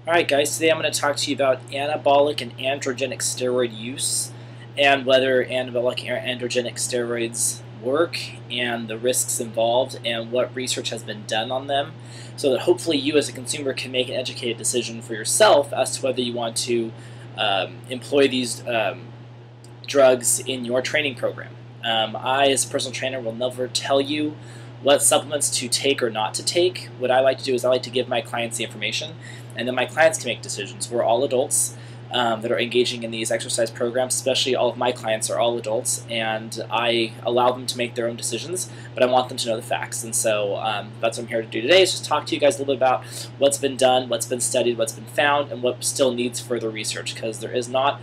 Alright guys, today I'm going to talk to you about anabolic and androgenic steroid use and whether anabolic androgenic steroids work and the risks involved and what research has been done on them so that hopefully you as a consumer can make an educated decision for yourself as to whether you want to employ these drugs in your training program. I as a personal trainer will never tell you what supplements to take or not to take. What I like to do is I like to give my clients the information, and then my clients can make decisions. We're all adults that are engaging in these exercise programs, especially all of my clients are all adults, and I allow them to make their own decisions, but I want them to know the facts. And so that's what I'm here to do today, is just talk to you guys a little bit about what's been done, what's been studied, what's been found, and what still needs further research, because there is not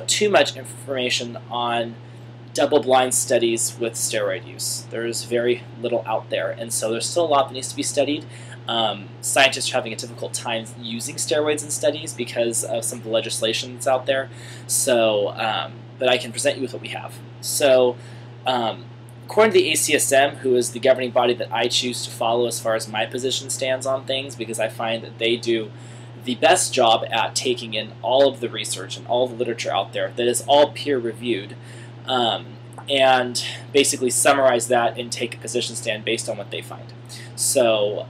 too much information on double-blind studies with steroid use. There's very little out there, and so there's still a lot that needs to be studied. Scientists are having a difficult time using steroids in studies because of some of the legislation that's out there. So, but I can present you with what we have. So, according to the ACSM, who is the governing body that I choose to follow as far as my position stands on things, because I find that they do the best job at taking in all of the research and all the literature out there that is all peer-reviewed, and basically summarize that and take a position stand based on what they find. So,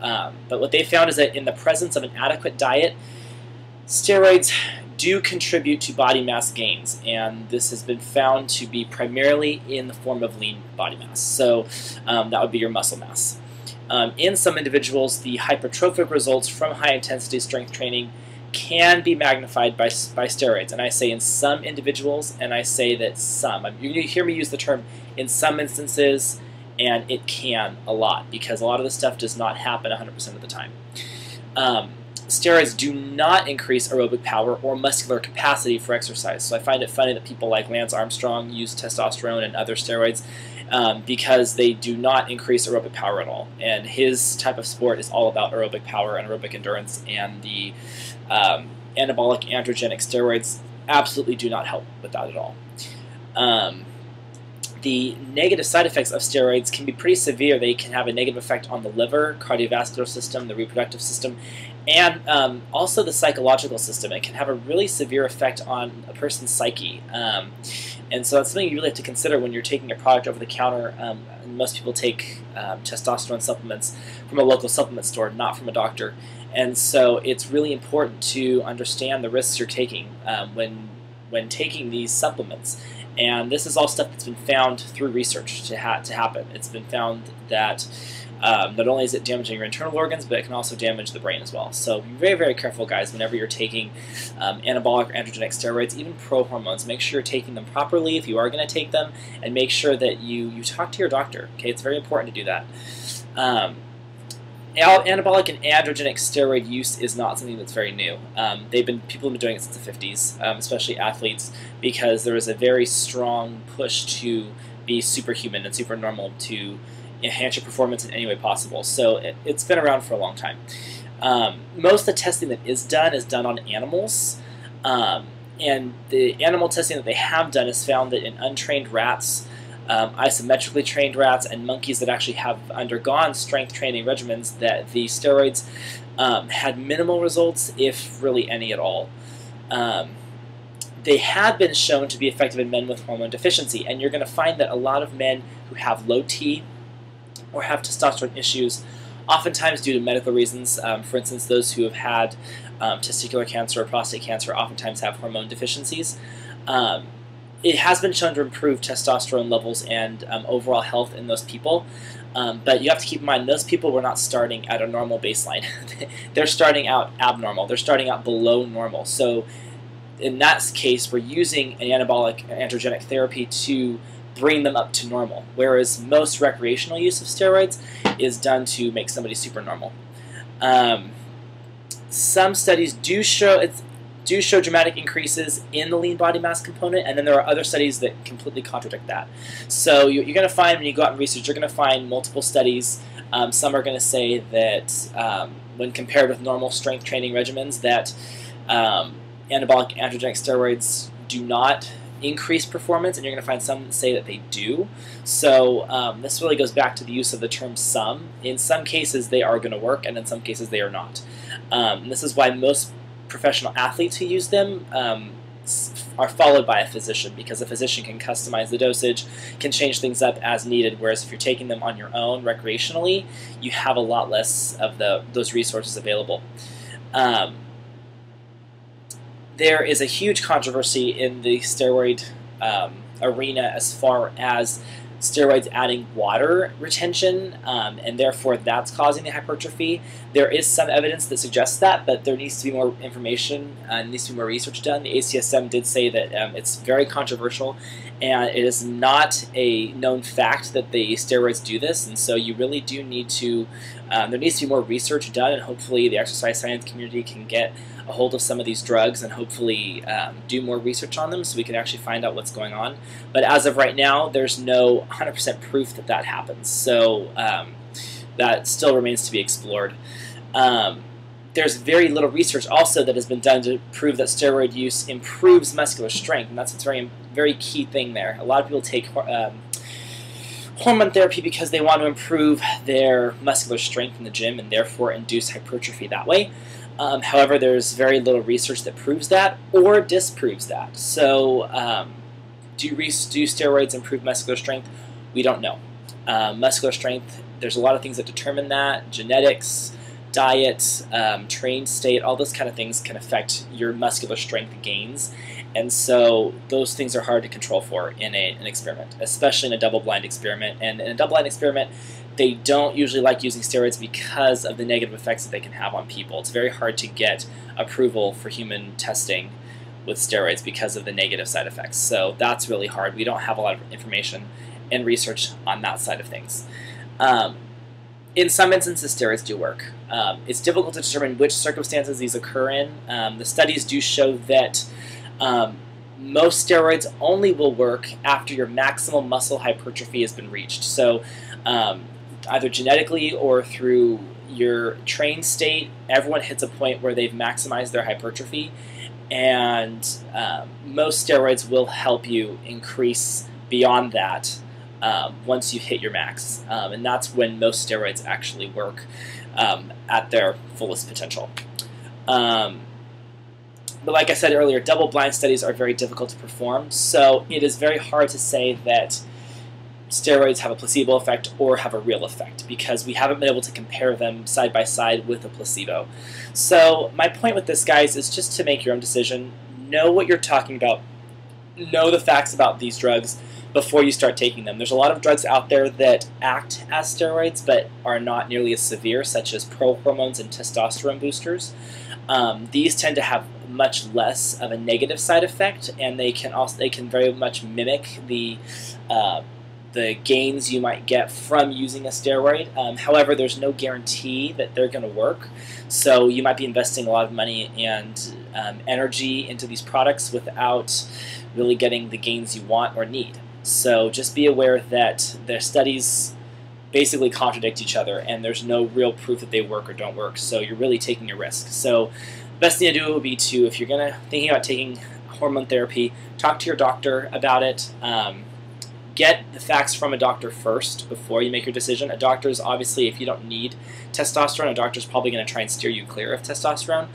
but what they found is that in the presence of an adequate diet, steroids do contribute to body mass gains, and this has been found to be primarily in the form of lean body mass. So that would be your muscle mass. In some individuals, the hypertrophic results from high-intensity strength training can be magnified by steroids, and I say in some individuals, and I say that some. You hear me use the term in some instances, and it can a lot, because a lot of this stuff does not happen 100% of the time. Steroids do not increase aerobic power or muscular capacity for exercise, so I find it funny that people like Lance Armstrong use testosterone and other steroids because they do not increase aerobic power at all, and his type of sport is all about aerobic power and aerobic endurance, and the anabolic androgenic steroids absolutely do not help with that at all. The negative side effects of steroids can be pretty severe. They can have a negative effect on the liver, cardiovascular system, the reproductive system, and also the psychological system. It can have a really severe effect on a person's psyche. And so that's something you really have to consider when you're taking a product over the counter. Most people take testosterone supplements from a local supplement store, not from a doctor. And so it's really important to understand the risks you're taking when taking these supplements. And this is all stuff that's been found through research to happen. It's been found that not only is it damaging your internal organs, but it can also damage the brain as well. So be very, very careful, guys, whenever you're taking anabolic or androgenic steroids, even pro-hormones. Make sure you're taking them properly if you are going to take them, and make sure that you talk to your doctor. Okay, it's very important to do that. Anabolic and androgenic steroid use is not something that's very new. People have been doing it since the 50s, especially athletes, because there is a very strong push to be superhuman and supernormal to enhance your performance in any way possible. So it's been around for a long time. Most of the testing that is done on animals, and the animal testing that they have done has found that in untrained rats, isometrically trained rats, and monkeys that actually have undergone strength training regimens, that the steroids had minimal results, if really any at all. They have been shown to be effective in men with hormone deficiency, and you're going to find that a lot of men who have low T or have testosterone issues, oftentimes due to medical reasons, for instance, those who have had testicular cancer or prostate cancer oftentimes have hormone deficiencies. It has been shown to improve testosterone levels and overall health in those people, but you have to keep in mind those people were not starting at a normal baseline. They're starting out abnormal. They're starting out below normal. So in that case, we're using an anabolic androgenic therapy to bring them up to normal, whereas most recreational use of steroids is done to make somebody super normal. Some studies do show dramatic increases in the lean body mass component, and then there are other studies that completely contradict that. So you're going to find, when you go out and research, you're going to find multiple studies. Some are going to say that when compared with normal strength training regimens, that anabolic androgenic steroids do not increase performance, and you're going to find some that say that they do. So this really goes back to the use of the term some. In some cases they are going to work, and in some cases they are not. And this is why most professional athletes who use them are followed by a physician, because a physician can customize the dosage, can change things up as needed, whereas if you're taking them on your own recreationally, you have a lot less of those resources available. There is a huge controversy in the steroid arena as far as steroids adding water retention, and therefore that's causing the hypertrophy. There is some evidence that suggests that, but there needs to be more information and needs to be more research done. The ACSM did say that it's very controversial, and it is not a known fact that the steroids do this, and so you really do need to, there needs to be more research done, and hopefully the exercise science community can get a hold of some of these drugs and hopefully do more research on them so we can actually find out what's going on. But as of right now, there's no 100% proof that that happens, so that still remains to be explored. There's very little research also that has been done to prove that steroid use improves muscular strength, and that's a very key thing there. A lot of people take hormone therapy because they want to improve their muscular strength in the gym and therefore induce hypertrophy that way. However, there's very little research that proves that or disproves that. So do steroids improve muscular strength? We don't know. Muscular strength, there's a lot of things that determine that. Genetics, diet, trained state, all those kind of things can affect your muscular strength gains. And so those things are hard to control for in an experiment, especially in a double-blind experiment. And in a double-blind experiment, they don't usually like using steroids because of the negative effects that they can have on people. It's very hard to get approval for human testing with steroids because of the negative side effects. So that's really hard. We don't have a lot of information and research on that side of things. In some instances, steroids do work. It's difficult to determine which circumstances these occur in. The studies do show that most steroids only will work after your maximal muscle hypertrophy has been reached. So either genetically or through your trained state, everyone hits a point where they've maximized their hypertrophy, and most steroids will help you increase beyond that once you hit your max, and that's when most steroids actually work at their fullest potential. But like I said earlier, double-blind studies are very difficult to perform, so it is very hard to say that steroids have a placebo effect or have a real effect because we haven't been able to compare them side by side with a placebo. So my point with this, guys, is just to make your own decision. Know what you're talking about. Know the facts about these drugs before you start taking them. There's a lot of drugs out there that act as steroids but are not nearly as severe, such as prohormones and testosterone boosters. These tend to have much less of a negative side effect, and they can very much mimic the gains you might get from using a steroid. However, there's no guarantee that they're going to work, so you might be investing a lot of money and energy into these products without really getting the gains you want or need. So just be aware that their studies basically contradict each other, and there's no real proof that they work or don't work, so you're really taking a risk. So the best thing to do would be to, if you're thinking about taking hormone therapy, talk to your doctor about it. Get the facts from a doctor first before you make your decision. A doctor's obviously, if you don't need testosterone, a doctor's probably going to try and steer you clear of testosterone.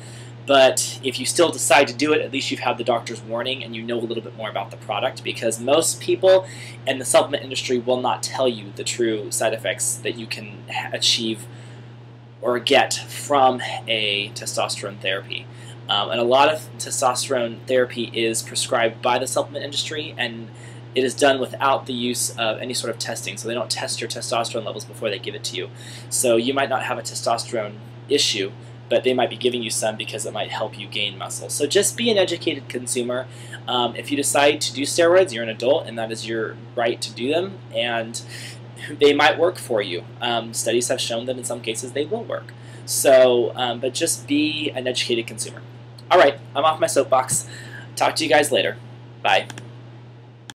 But if you still decide to do it, at least you've had the doctor's warning and you know a little bit more about the product, because most people in the supplement industry will not tell you the true side effects that you can achieve or get from a testosterone therapy. And a lot of testosterone therapy is prescribed by the supplement industry, and it is done without the use of any sort of testing, so they don't test your testosterone levels before they give it to you. So you might not have a testosterone issue, but they might be giving you some because it might help you gain muscle. So just be an educated consumer. If you decide to do steroids, you're an adult, and that is your right to do them, and they might work for you. Studies have shown that in some cases they will work. So, but just be an educated consumer. All right, I'm off my soapbox. Talk to you guys later. Bye.